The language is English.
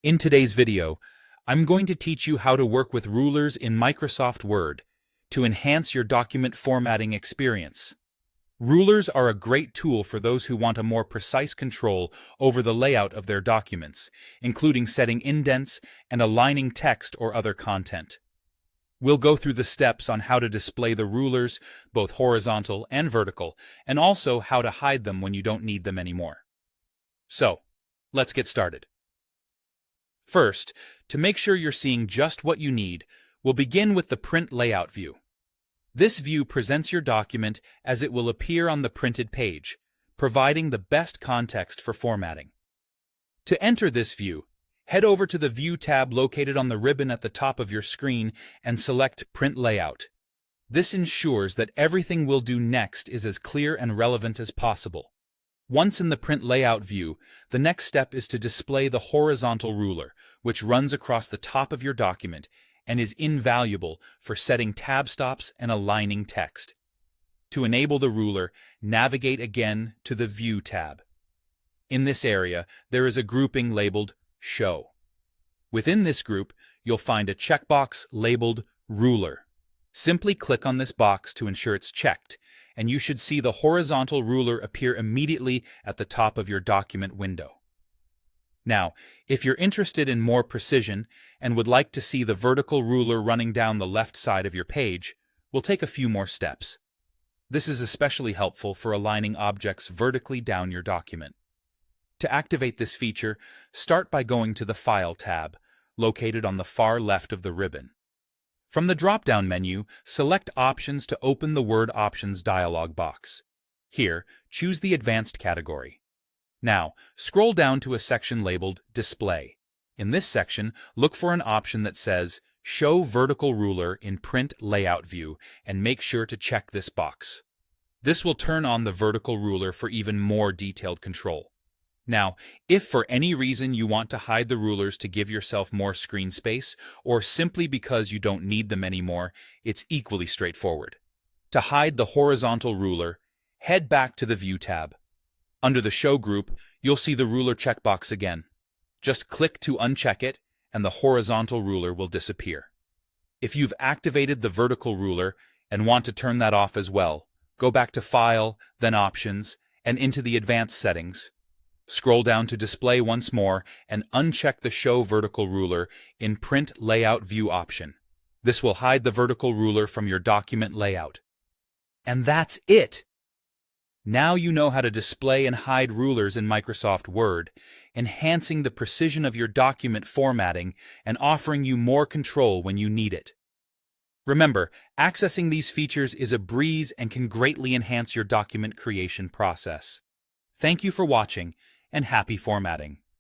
In today's video, I'm going to teach you how to work with rulers in Microsoft Word to enhance your document formatting experience. Rulers are a great tool for those who want a more precise control over the layout of their documents, including setting indents and aligning text or other content. We'll go through the steps on how to display the rulers, both horizontal and vertical, and also how to hide them when you don't need them anymore. So, let's get started. First, to make sure you're seeing just what you need, we'll begin with the Print Layout view. This view presents your document as it will appear on the printed page, providing the best context for formatting. To enter this view, head over to the View tab located on the ribbon at the top of your screen and select Print Layout. This ensures that everything we'll do next is as clear and relevant as possible. Once in the Print Layout view, the next step is to display the horizontal ruler, which runs across the top of your document and is invaluable for setting tab stops and aligning text. To enable the ruler, navigate again to the View tab. In this area, there is a grouping labeled Show. Within this group, you'll find a checkbox labeled Ruler. Simply click on this box to ensure it's checked, and you should see the horizontal ruler appear immediately at the top of your document window. Now, if you're interested in more precision and would like to see the vertical ruler running down the left side of your page, we'll take a few more steps. This is especially helpful for aligning objects vertically down your document. To activate this feature, start by going to the File tab, located on the far left of the ribbon. From the drop-down menu, select Options to open the Word Options dialog box. Here, choose the Advanced category. Now, scroll down to a section labeled Display. In this section, look for an option that says Show Vertical Ruler in Print Layout View and make sure to check this box. This will turn on the vertical ruler for even more detailed control. Now, if for any reason you want to hide the rulers to give yourself more screen space, or simply because you don't need them anymore, it's equally straightforward. To hide the horizontal ruler, head back to the View tab. Under the Show group, you'll see the ruler checkbox again. Just click to uncheck it, and the horizontal ruler will disappear. If you've activated the vertical ruler and want to turn that off as well, go back to File, then Options, and into the Advanced settings. Scroll down to Display once more and uncheck the Show Vertical Ruler in Print Layout View option. This will hide the vertical ruler from your document layout. And that's it! Now you know how to display and hide rulers in Microsoft Word, enhancing the precision of your document formatting and offering you more control when you need it. Remember, accessing these features is a breeze and can greatly enhance your document creation process. Thank you for watching, and happy formatting.